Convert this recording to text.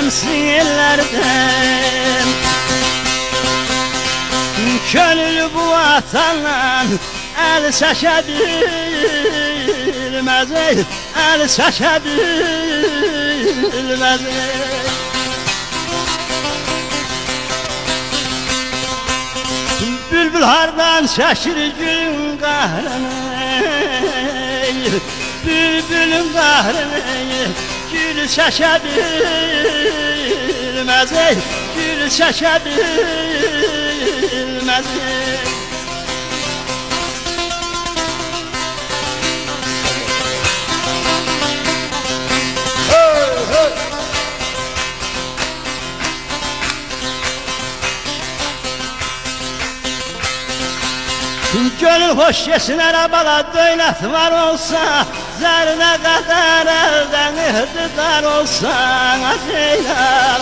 gelmişsin ellerden. Gönül bu vatandan el çekebilmez, el çekebilmez. Bülbül hardan şaşır gülün kahrını, bülbülün kahrını. Gül çekebilmez, gül çekebilmez. Gönül hoş yesin arabala döylet var olsa, zerre kadar elden ihtidar olsa Ceylan.